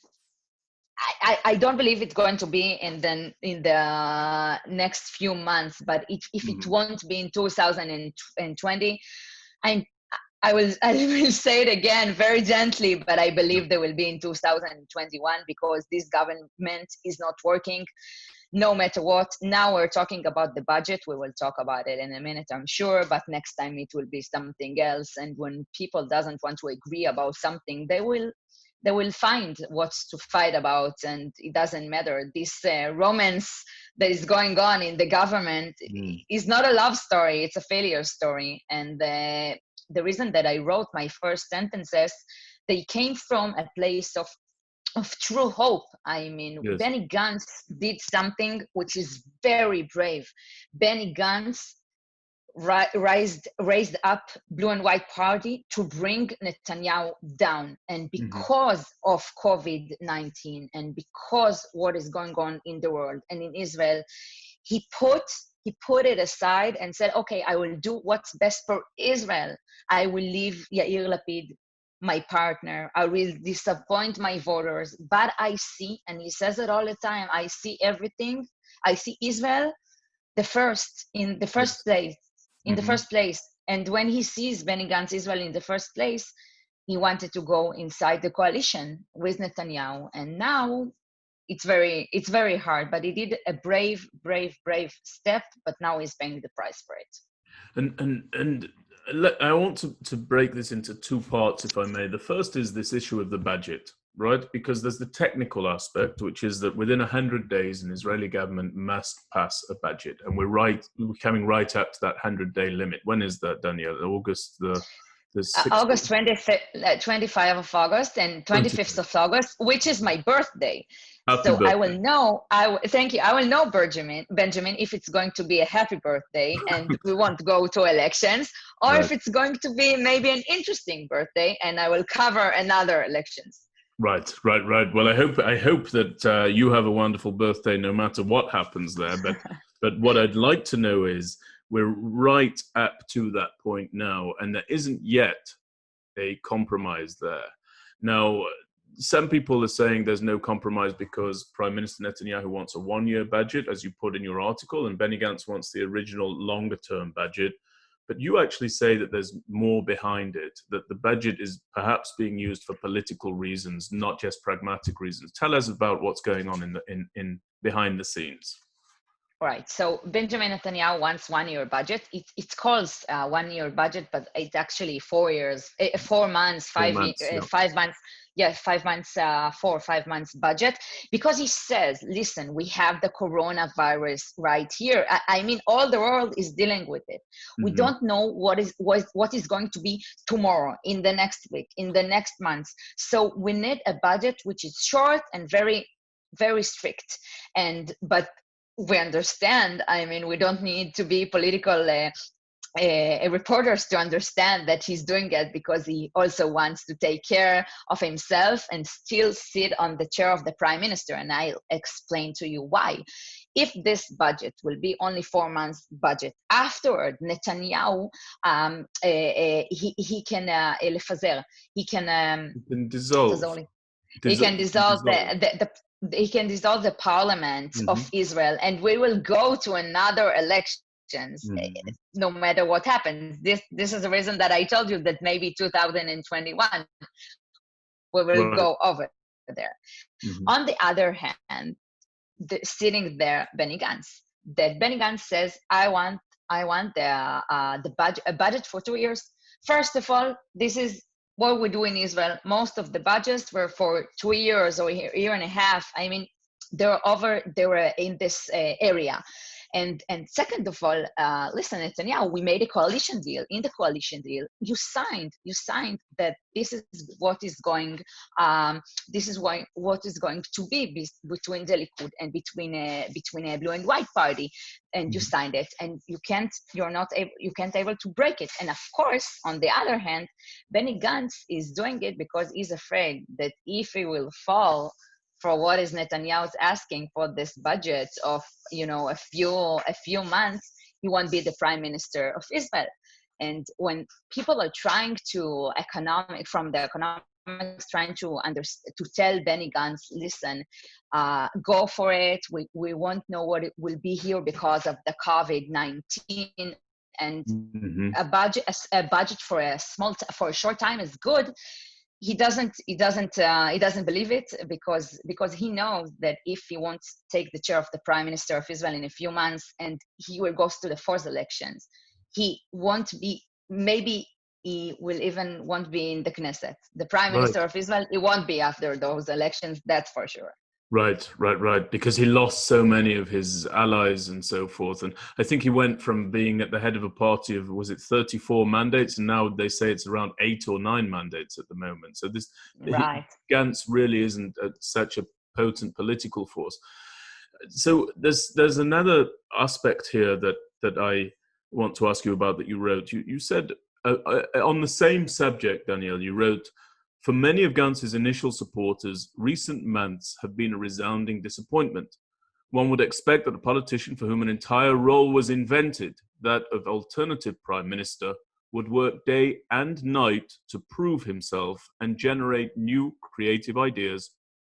I don't believe it's going to be in the next few months, but if it won't be in 2020, I'm I will say it again very gently, but I believe they will be in 2021 because this government is not working no matter what. Now we're talking about the budget. We will talk about it in a minute, I'm sure, but next time it will be something else. And when people doesn't want to agree about something, they will find what's to fight about, and it doesn't matter. This romance that is going on in the government is not a love story, it's a failure story. And the reason that I wrote my first sentences, they came from a place of true hope. I mean, Yes. Benny Gantz did something which is very brave. Benny Gantz raised up Blue and White Party to bring Netanyahu down. And because of COVID-19 and because what is going on in the world and in Israel, he put it aside and said, okay, I will do what's best for Israel. I will leave Yair Lapid, my partner. I will disappoint my voters, but I see, and he says it all the time, I see everything. I see Israel in the first place. And when he sees Benny Gantz Israel in the first place, he wanted to go inside the coalition with Netanyahu. And now it's very hard, but he did a brave step, but now he's paying the price for it. And I want to break this into two parts, if I may. The first is this issue of the budget, right? Because there's the technical aspect, which is that within 100 days, an Israeli government must pass a budget. And we're coming right up to that 100-day limit. When is that, Danielle? August the August 25th of August and 25th of August, which is my birthday. Happy birthday. I will know. Thank you. I will know, Benjamin, if it's going to be a happy birthday and we won't go to elections, or if it's going to be maybe an interesting birthday and I will cover another elections. Right. Well, I hope that you have a wonderful birthday, no matter what happens there. But what I'd like to know is, we're right up to that point now, and there isn't yet a compromise there. Now, some people are saying there's no compromise because Prime Minister Netanyahu wants a one-year budget, as you put in your article, and Benny Gantz wants the original longer-term budget. But you actually say that there's more behind it, that the budget is perhaps being used for political reasons, not just pragmatic reasons. Tell us about what's going on in behind the scenes. Right. So Benjamin Netanyahu wants 1 year budget. It calls 1 year budget, but it's actually 4 years, 4 months, 5 months. Yes, 5 months, 4 or 5 months budget, because he says, listen, we have the coronavirus right here. I mean, all the world is dealing with it. We don't know what is going to be tomorrow, in the next week, in the next month. So we need a budget which is short and very, very strict. But we understand, I mean, we don't need to be political reporters to understand that he's doing it because he also wants to take care of himself and still sit on the chair of the prime minister. And I'll explain to you why. If this budget will be only 4 months budget, afterward, Netanyahu, he can lefazer, he can dissolve. He can dissolve he can dissolve the parliament of Israel, and we will go to another elections no matter what happens. This is the reason that I told you that maybe 2021 we will go over there. On the other hand, sitting there, Benny Gantz says, I want the budget, a budget for 2 years. First of all, this is what we do in Israel. Most of the budgets were for 2 years or a year and a half. I mean, they were in this area. And second of all, listen, Netanyahu, we made a coalition deal. In the coalition deal, you signed that this is what is going to be between the Likud and between a Blue and White Party, and you signed it, and you can't able to break it. And of course, on the other hand, Benny Gantz is doing it because he's afraid that if he will fall for what is Netanyahu's asking for this budget of, a few months, he won't be the prime minister of Israel. And when people are trying to from the economic is trying to tell Benny Gantz, listen, go for it. We won't know what it will be here because of the COVID-19, and Mm-hmm. a budget for a short time is good. He doesn't believe it because he knows that if he wants to take the chair of the Prime Minister of Israel in a few months and he will go to the fourth elections, he won't be, maybe he will even won't be in the Knesset. The Prime Minister of Israel, he won't be after those elections, that's for sure. Right. Because he lost so many of his allies and so forth. And I think he went from being at the head of a party of, was it 34 mandates? And now they say it's around 8 or 9 mandates at the moment. So Right. Gantz really isn't such a potent political force. So there's another aspect here that I want to ask you about that you wrote. You said on the same subject, Danielle, you wrote, for many of Gantz's initial supporters, recent months have been a resounding disappointment. One would expect that a politician for whom an entire role was invented, that of alternative prime minister, would work day and night to prove himself and generate new creative ideas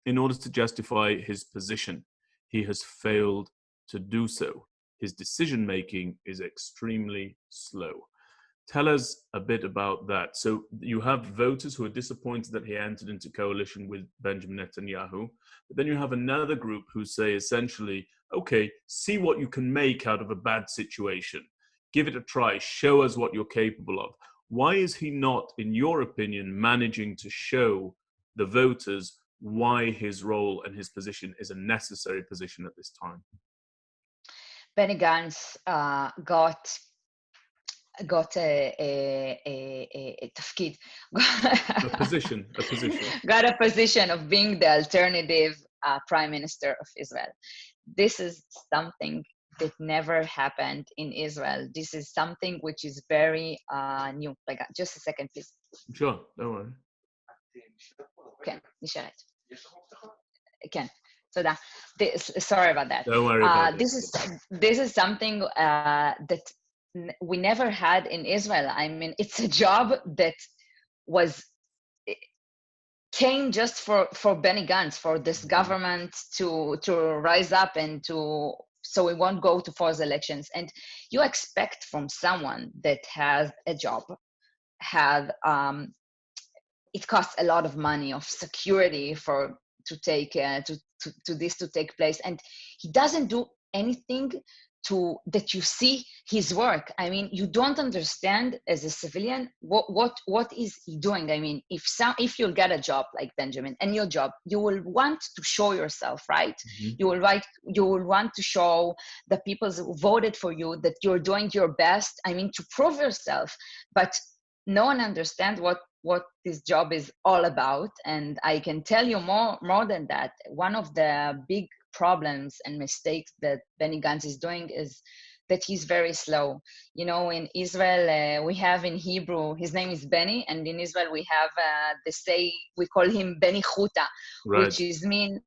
in order to justify his position. He has failed to do so. His decision-making is extremely slow. Tell us a bit about that. So you have voters who are disappointed that he entered into coalition with Benjamin Netanyahu, but then you have another group who say essentially, okay, see what you can make out of a bad situation. Give it a try. Show us what you're capable of. Why is he not, in your opinion, managing to show the voters why his role and his position is a necessary position at this time? Benny Gantz got a תפקיד. A position. Got a position of being the alternative prime minister of Israel. This is something that never happened in Israel. This is something which is very new. Like, just a second, please. Sure, don't worry. כן, נשארת. כן, תודה. Sorry about that. Don't worry about this is something that we never had in Israel. I mean, it's a job that came just for Benny Gantz, for this government to rise up and so we won't go to fourth elections. And you expect from someone that has a job, it costs a lot of money of security to take place, and he doesn't do anything that you see his work. I mean, you don't understand as a civilian what is he doing. I mean, if you'll get a job like Benjamin, and your job, you will want to show yourself, right? Mm-hmm. You will want to show the people who voted for you that you're doing your best. I mean, to prove yourself, but no one understands what this job is all about. And I can tell you more than that. One of the big problems and mistakes that Benny Gantz is doing is that he's very slow. You know, in Israel, we have in Hebrew, his name is Benny, and in Israel we have we call him Benny Chuta, right, which is mean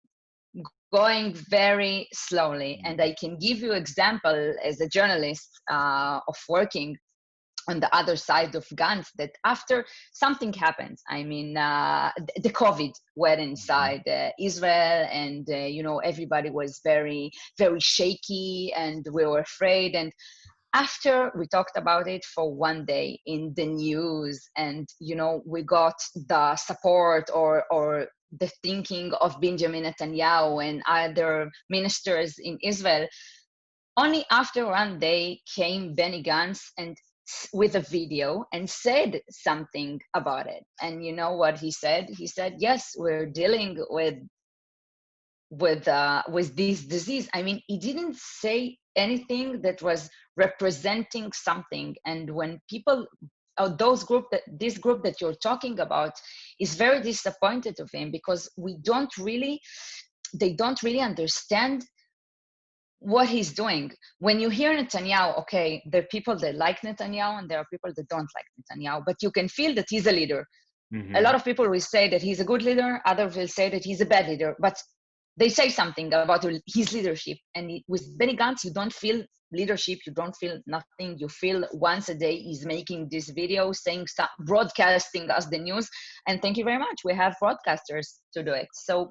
going very slowly. And I can give you example as a journalist of working on the other side of Gantz, that after something happens, I mean, the COVID went inside Israel, and, everybody was very, very shaky, and we were afraid. And after we talked about it for one day in the news, and, we got the support or the thinking of Benjamin Netanyahu and other ministers in Israel, only after one day came Benny Gantz and with a video and said something about it. And you know what he said? He said, yes, we're dealing with this disease. I mean, he didn't say anything that was representing something. And when people, this group that you're talking about is very disappointed of him, because they don't really understand what he's doing. When you hear Netanyahu, okay, there are people that like Netanyahu and there are people that don't like Netanyahu, but you can feel that he's a leader. Mm-hmm. A lot of people will say that he's a good leader, others will say that he's a bad leader, but they say something about his leadership. And with Benny Gantz, you don't feel leadership, you don't feel nothing. You feel once a day he's making this video, saying stuff, broadcasting us the news. And thank you very much. We have broadcasters to do it. So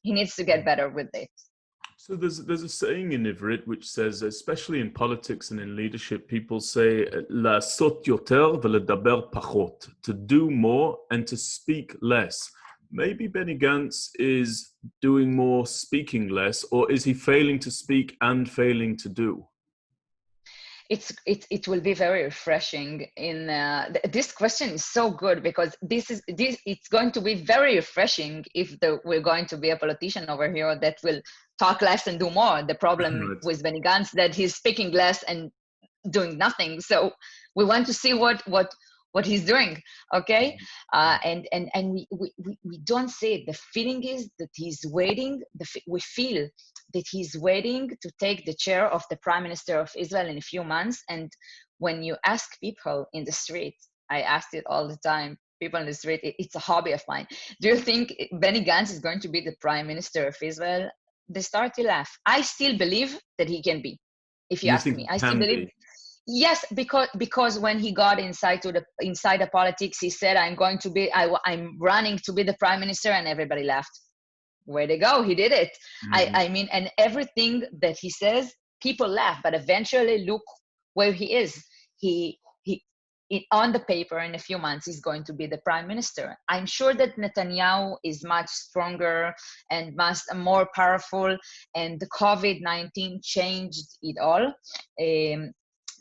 he needs to get better with it. So there's a saying in Ivrit which says, especially in politics and in leadership, people say לעשות יותר ולדבר פחות, to do more and to speak less. Maybe Benny Gantz is doing more, speaking less, or is he failing to speak and failing to do? It will be very refreshing. This question is so good, because it's going to be very refreshing if we're going to be a politician over here that will talk less and do more. The problem Right. with Benny Gantz that he's speaking less and doing nothing. So we want to see what he's doing, okay? And we don't see it. The feeling is that he's waiting. We feel that he's waiting to take the chair of the Prime Minister of Israel in a few months. And when you ask people in the street, I asked it all the time, people in the street, it's a hobby of mine. Do you think Benny Gantz is going to be the Prime Minister of Israel? They start to laugh. I still believe that he can be. If you ask me, I still believe. Yes, because when he got inside the politics, he said, I'm running to be the Prime Minister, and everybody laughed. Where they go? He did it. Mm-hmm. I mean, and everything that he says, people laugh, but eventually look where he is. He on the paper in a few months is going to be the Prime Minister. I'm sure that Netanyahu is much stronger and much more powerful, and the COVID-19 changed it all.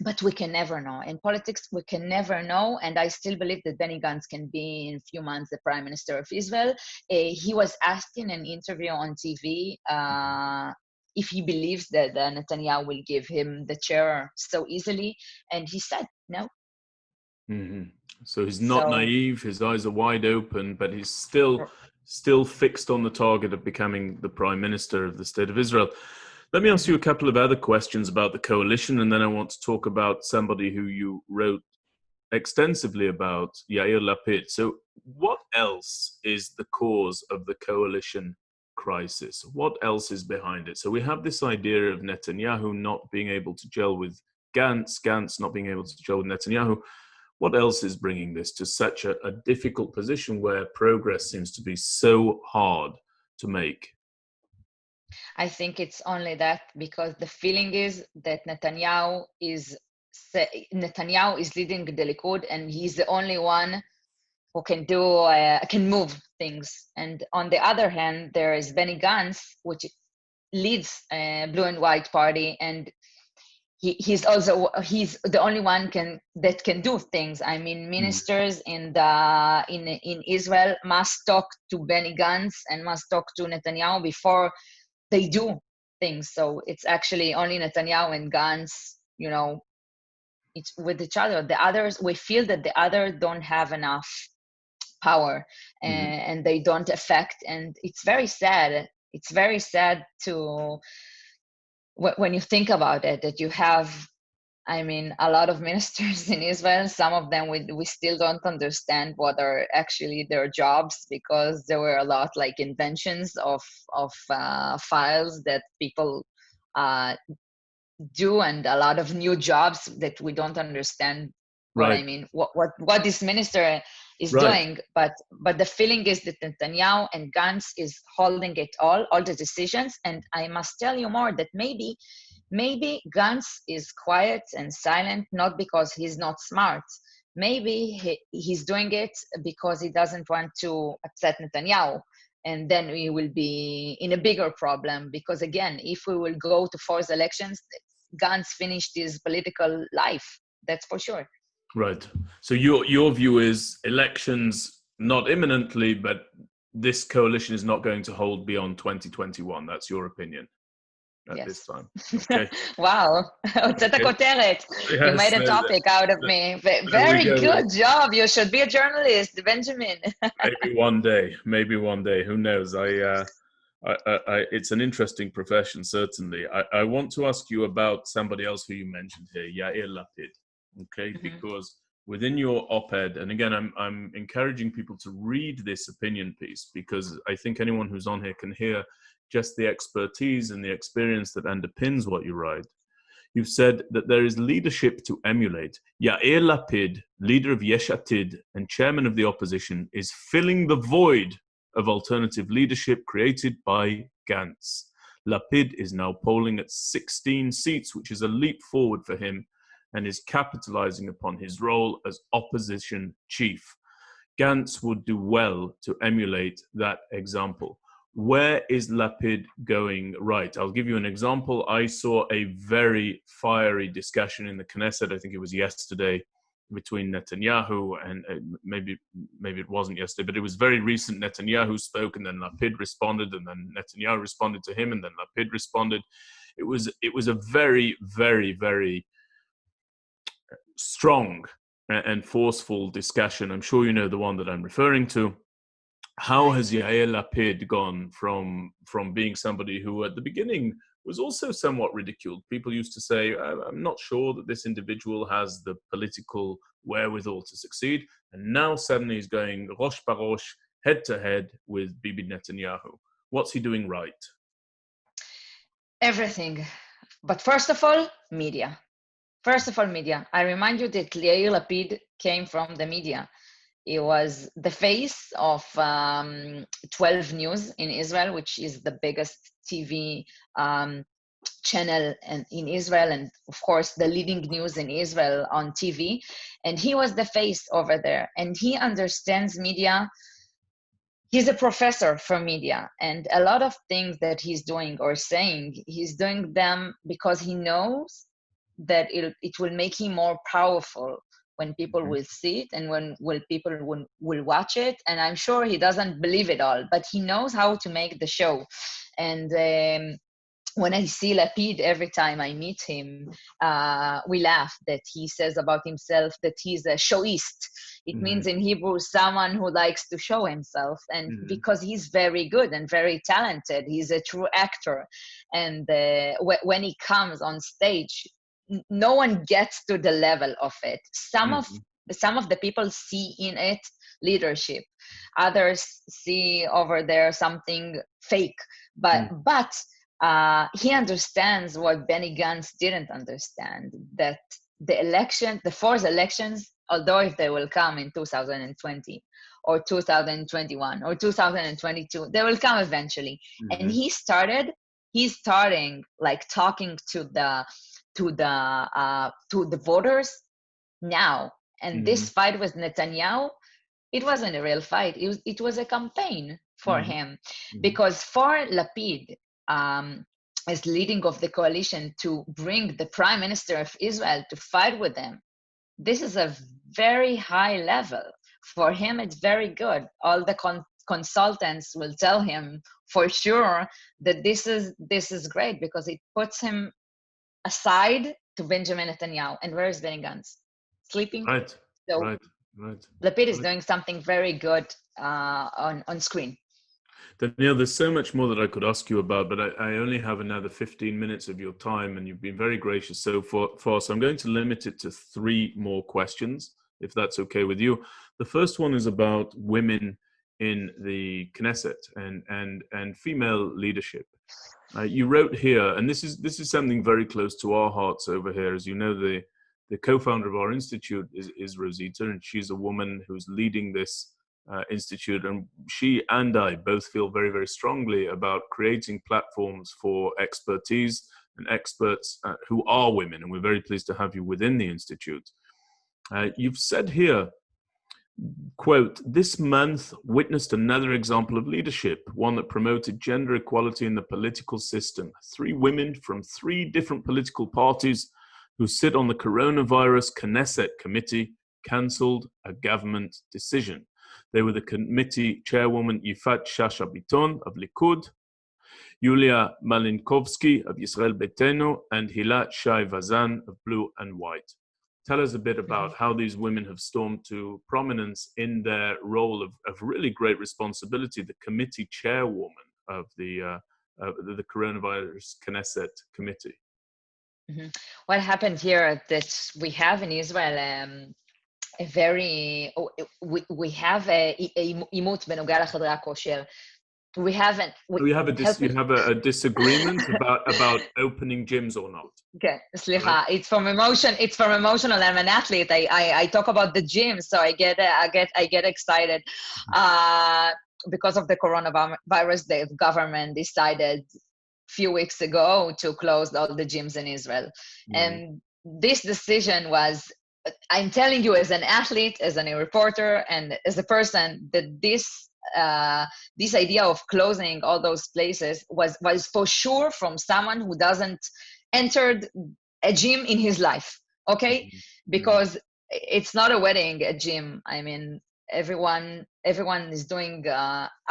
But we can never know. In politics, we can never know. And I still believe that Benny Gantz can be in a few months the Prime Minister of Israel. He was asked in an interview on TV if he believes that Netanyahu will give him the chair so easily. And he said no. Mm-hmm. So he's not naive. His eyes are wide open, but he's still fixed on the target of becoming the Prime Minister of the State of Israel. Let me ask you a couple of other questions about the coalition, and then I want to talk about somebody who you wrote extensively about, Yair Lapid. So what else is the cause of the coalition crisis? What else is behind it? So we have this idea of Netanyahu not being able to gel with Gantz, Gantz not being able to gel with Netanyahu. What else is bringing this to such a difficult position where progress seems to be so hard to make? I think it's only that, because the feeling is that Netanyahu is leading the Likud, and he's the only one who can move things. And on the other hand, there is Benny Gantz, which leads Blue and White Party, and he's the only one that can do things. I mean, ministers in Israel must talk to Benny Gantz and must talk to Netanyahu before they do things. So it's actually only Netanyahu and Gantz, it's with each other. The others, we feel that the others don't have enough power, and they don't affect. And it's very sad. It's very sad when you think about it, that you have, I mean, a lot of ministers in Israel. Some of them we still don't understand what are actually their jobs, because there were a lot like inventions of files that people do, and a lot of new jobs that we don't understand. What I mean, what this minister is doing, but the feeling is that Netanyahu and Gantz is holding it all the decisions. And I must tell you more, that maybe Gantz is quiet and silent, not because he's not smart. Maybe he's doing it because he doesn't want to upset Netanyahu. And then we will be in a bigger problem, because again, if we will go to forced elections, Gantz finished his political life. That's for sure. Right. So your view is elections not imminently, but this coalition is not going to hold beyond 2021. That's your opinion at this time. Okay. Wow. Okay. You made a topic out of me. Very good job. You should be a journalist, Benjamin. Maybe one day. Who knows? It's an interesting profession, certainly. I want to ask you about somebody else who you mentioned here, Yair Lapid. Okay, because within your op-ed, and again, I'm encouraging people to read this opinion piece, because I think anyone who's on here can hear just the expertise and the experience that underpins what you write. You've said that there is leadership to emulate. Yair Lapid, leader of Yesh Atid and chairman of the opposition, is filling the void of alternative leadership created by Gantz. Lapid is now polling at 16 seats, which is a leap forward for him, and is capitalizing upon his role as opposition chief. Gantz would do well to emulate that example. Where is Lapid going right? I'll give you an example. I saw a very fiery discussion in the Knesset, I think it was yesterday, between Netanyahu and maybe it wasn't yesterday, but it was very recent. Netanyahu spoke, and then Lapid responded, and then Netanyahu responded to him, and then Lapid responded. It was a very, very, very strong and forceful discussion. I'm sure you know the one that I'm referring to. How has Yair Lapid gone from being somebody who at the beginning was also somewhat ridiculed? People used to say, I'm not sure that this individual has the political wherewithal to succeed. And now suddenly he's going rosh barosh, head to head with Bibi Netanyahu. What's he doing right? Everything. But first of all, media. First of all, media. I remind you that Yair Lapid came from the media. He was the face of 12 News in Israel, which is the biggest TV channel in Israel, and of course the leading news in Israel on TV. And he was the face over there, and he understands media. He's a professor for media, and a lot of things that he's doing or saying, he's doing them because he knows that it will make him more powerful when people will see it, and when people will watch it. And I'm sure he doesn't believe it all, but he knows how to make the show. And when I see Lapid, every time I meet him, we laugh that he says about himself that he's a showist. It means in Hebrew, someone who likes to show himself. And because he's very good and very talented, he's a true actor. And when he comes on stage, no one gets to the level of it. Some of the people see in it leadership. Others see over there something fake. But he understands what Benny Gantz didn't understand, that the fourth elections, although if they will come in 2020 or 2021 or 2022, they will come eventually. And he's starting like talking to the voters now. And this fight with Netanyahu, it wasn't a real fight. It was a campaign for him, because for Lapid, as leading of the coalition, to bring the prime minister of Israel to fight with them, this is a very high level. For him, it's very good. All the consultants will tell him for sure that this is great, because it puts him aside to Benjamin Netanyahu. And where is Benny Gantz? Sleeping? Right. Lapid is doing something very good on screen. Danielle, there's so much more that I could ask you about, but I only have another 15 minutes of your time, and you've been very gracious so far. So I'm going to limit it to 3 more questions, if that's okay with you. The first one is about women in the Knesset and female leadership. You wrote here, and this is something very close to our hearts over here. As you know, the co-founder of our institute is Rosita, and she's a woman who's leading this institute, and she and I both feel very, very strongly about creating platforms for expertise and experts who are women, and we're very pleased to have you within the institute. You've said here, quote, "This month witnessed another example of leadership, one that promoted gender equality in the political system. 3 women from 3 different political parties who sit on the coronavirus Knesset committee cancelled a government decision. They were the committee chairwoman Yifat Shasha Biton of Likud, Yulia Malinkovsky of Yisrael Beitenu, and Hilat Shai Vazan of Blue and White." Tell us a bit about how these women have stormed to prominence in their role of really great responsibility, the committee chairwoman of the coronavirus Knesset committee. What happened here that we have in Israel, a very, we have a עימות בנוגע לחדרי הכושר. We haven't, You help me. have a disagreement about opening gyms or not. Okay, סליחה, Right. it's from emotional. I'm an athlete. I talk about the gym, so I get excited. Because of the coronavirus, the government decided a few weeks ago to close all the gyms in Israel. And this decision was, I'm telling you as an athlete, as a reporter, and as a person, that this idea of closing all those places was for sure from someone who doesn't entered a gym in his life, okay? Because it's not a wedding, a gym. I mean, everyone is doing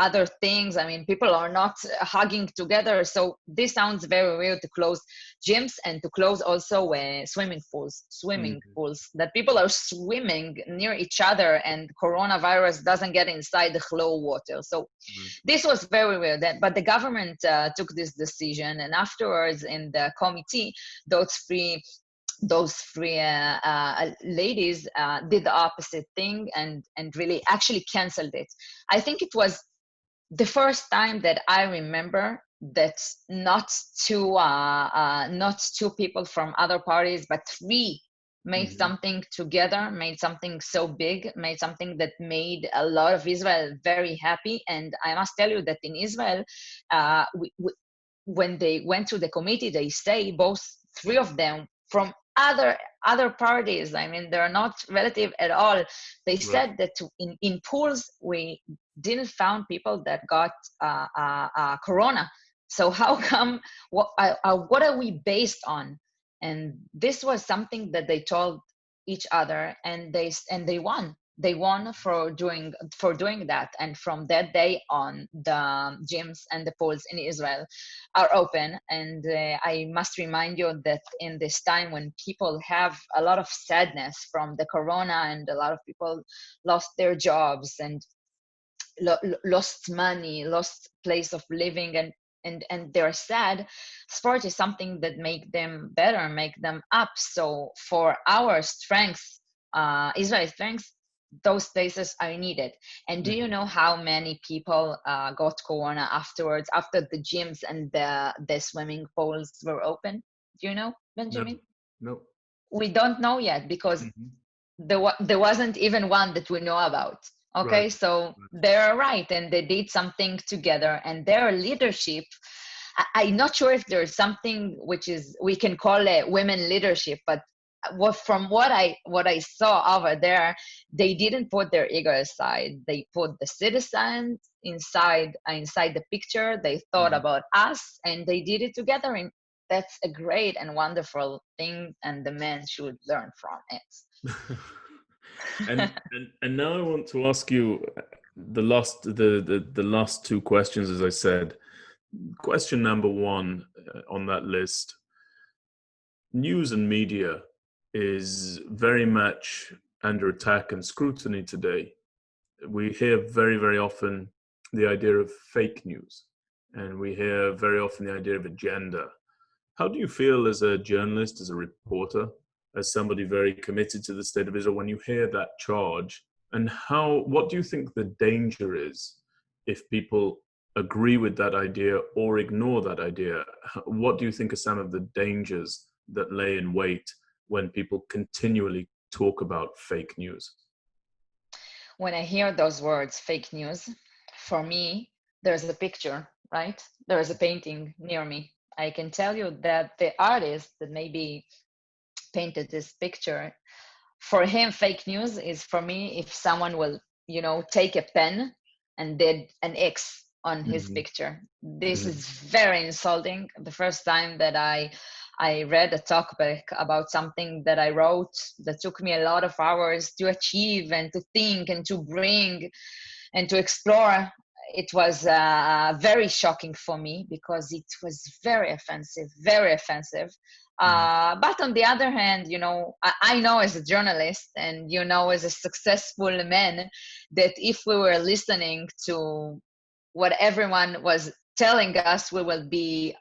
other things. I mean, people are not hugging together. So this sounds very weird to close gyms and to close also swimming pools, that people are swimming near each other and coronavirus doesn't get inside the flow water. So this was very weird. But the government took this decision, and afterwards in the committee, those three ladies did the opposite thing and really actually canceled it. I think it was the first time that I remember that not two people from other parties, but three made something together, made something so big, made something that made a lot of Israel very happy. And I must tell you that in Israel, when they went to the committee, they say both three of them from other parties. I mean, they're not relative at all. They said that in pools we didn't found people that got corona. So how come? What are we based on? And this was something that they told each other, and they won. They won for doing that. And from that day on, the gyms and the pools in Israel are open. And I must remind you that in this time when people have a lot of sadness from the corona, and a lot of people lost their jobs and lost money, lost place of living, and they're sad, sport is something that make them better, make them up. So for our strengths, Israel's strengths, those places are needed. And do you know how many people got corona afterwards, after the gyms and the swimming pools were open? Do you know, Benjamin? No. We don't know yet, because there wasn't even one that we know about. Okay, Right. so they're right, and they did something together, and their leadership, I'm not sure if there's something which is we can call it women leadership, but from what I saw over there, they didn't put their ego aside. They put the citizens inside the picture. They thought about us, and they did it together, and that's a great and wonderful thing, and the men should learn from it. and now I want to ask you the last two questions. As I said, question number one on that list: news and media is very much under attack and scrutiny today. We hear very, very often the idea of fake news, and we hear very often the idea of agenda. How do you feel as a journalist, as a reporter, as somebody very committed to the state of Israel, when you hear that charge? And what do you think the danger is if people agree with that idea or ignore that idea? What do you think are some of the dangers that lay in wait when people continually talk about fake news? When I hear those words, fake news, for me, there's a picture, right? There's a painting near me. I can tell you that the artist that maybe painted this picture, for him, fake news is, for me, if someone will, take a pen and did an X on his picture. This is very insulting. The first time that I read a talkback about something that I wrote that took me a lot of hours to achieve and to think and to bring and to explore, it was very shocking for me, because it was very offensive, very offensive. But on the other hand, I know as a journalist and, as a successful man, that if we were listening to what everyone was telling us we will be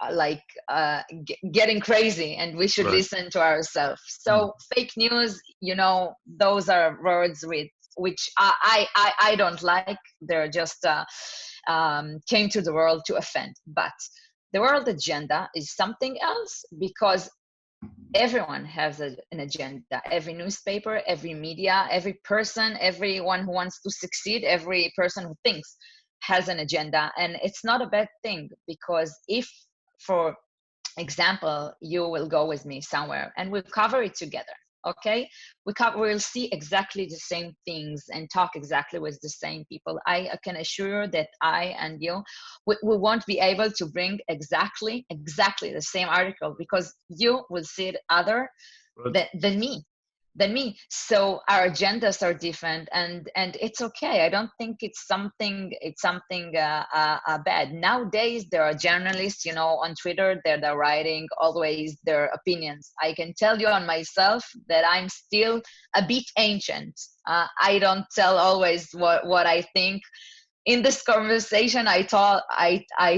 getting crazy and we should Right. listen to ourselves. So fake news, those are words which I don't like. They're just came to the world to offend. But the world agenda is something else, because everyone has an agenda. Every newspaper, every media, every person, everyone who wants to succeed, every person who thinks has an agenda. And it's not a bad thing, because if, for example, you will go with me somewhere and we'll cover it together, okay? We'll see exactly the same things and talk exactly with the same people. I can assure you that I and you, we won't be able to bring exactly the same article, because you will see it other than me. So our agendas are different, and it's okay. I don't think it's something bad. Nowadays there are journalists, on Twitter, that are writing always their opinions. I can tell you on myself that I'm still a bit ancient. I don't tell always what I think. In this conversation, I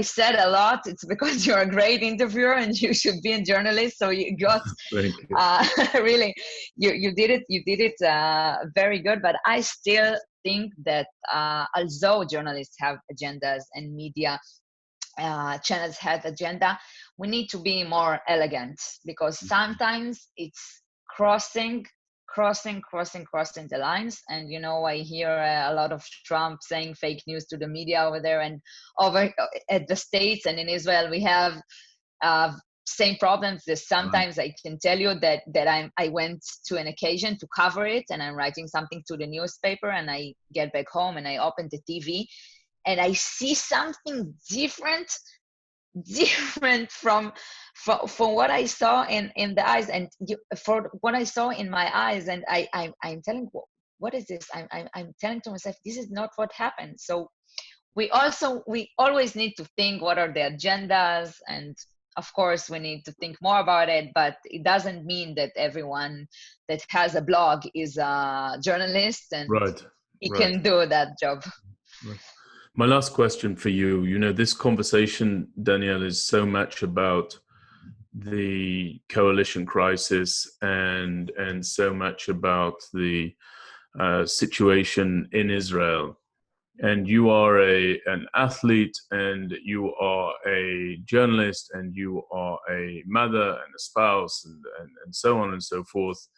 said a lot. It's because you're a great interviewer and you should be a journalist. So you got Thank you. really, you did it very good. But I still think that although journalists have agendas and media channels have agenda, we need to be more elegant, because sometimes it's crossing the lines. And I hear a lot of Trump saying fake news to the media over there, and over at the States and in Israel we have same problems. There's sometimes I can tell you that I went to an occasion to cover it, and I'm writing something to the newspaper, and I get back home and I open the TV and I see something different from what I saw in the eyes, and for what I saw in my eyes. And I'm telling, what is this? I'm telling to myself, this is not what happened. So we always need to think, what are the agendas? And of course we need to think more about it, but it doesn't mean that everyone that has a blog is a journalist and he can do that job. Right. My last question for you, this conversation, Danielle, is so much about the coalition crisis and so much about the situation in Israel. And you are an athlete, and you are a journalist, and you are a mother and a spouse, and so on and so forth.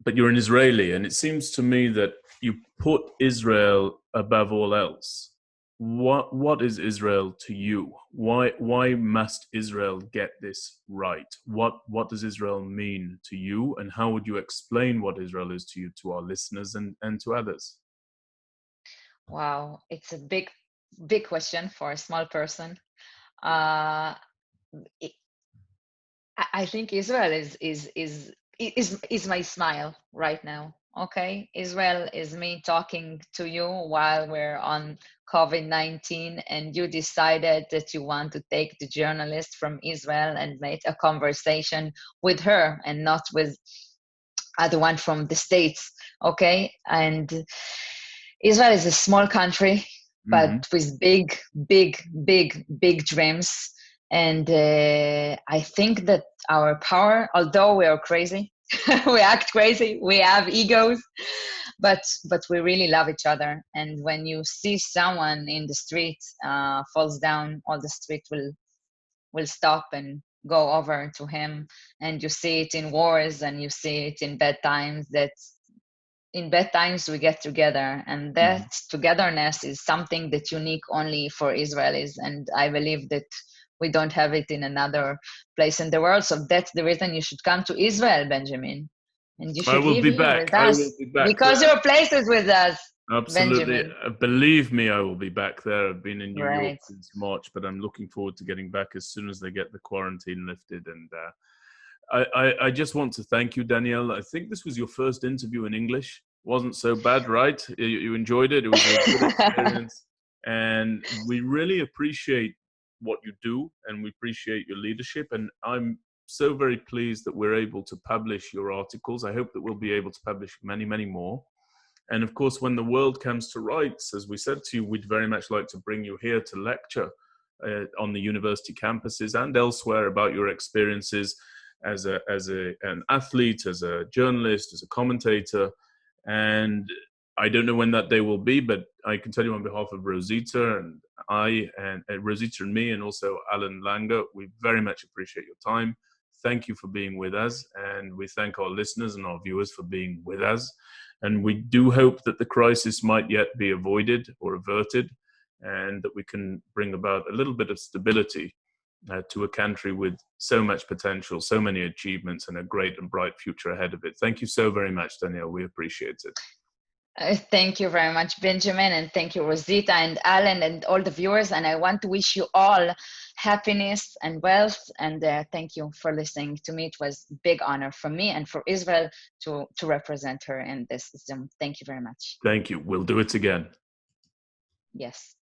But you're an Israeli, and it seems to me that you put Israel above all else. What is Israel to you? Why must Israel get this right? What does Israel mean to you, and how would you explain what Israel is to you, to our listeners and to others? Wow, it's a big question for a small person. I think Israel is my smile right now. Okay, Israel is me talking to you while we're on COVID-19, and you decided that you want to take the journalist from Israel and make a conversation with her and not with the one from the States. Okay, and Israel is a small country, but with big dreams. And I think that our power, although we are crazy, we act crazy, we have egos, but we really love each other. And when you see someone in the street falls down, all the street will stop and go over to him. And you see it in wars, and you see it in bad times, that in bad times we get together, and that togetherness is something that's unique only for Israelis. And I believe that we don't have it in another place in the world. So that's the reason you should come to Israel, Benjamin. And you should live here with us. I will be back because there. your place is with us. Absolutely. Benjamin. Believe me, I will be back there. I've been in New York Right. since March, but I'm looking forward to getting back as soon as they get the quarantine lifted. And I just want to thank you, Danielle. I think this was your first interview in English. Wasn't so bad, right? You enjoyed it. It was a good experience. And we really appreciate what you do, and we appreciate your leadership. And I'm so very pleased that we're able to publish your articles. I hope that we'll be able to publish many, many more. And of course, when the world comes to rights, as we said to you, we'd very much like to bring you here to lecture on the university campuses and elsewhere about your experiences as an athlete, as a journalist, as a commentator. And I don't know when that day will be, but I can tell you on behalf of Rosita and Rosita and me, and also Alan Langer, we very much appreciate your time. Thank you for being with us, and we thank our listeners and our viewers for being with us. And we do hope that the crisis might yet be avoided or averted, and that we can bring about a little bit of stability to a country with so much potential, so many achievements, and a great and bright future ahead of it. Thank you so very much, Danielle. We appreciate it. Thank you very much, Benjamin, and thank you, Rosita and Alan and all the viewers. And I want to wish you all happiness and wealth. And thank you for listening to me. It was a big honor for me and for Israel to represent her in this Zoom. Thank you very much. Thank you. We'll do it again. Yes.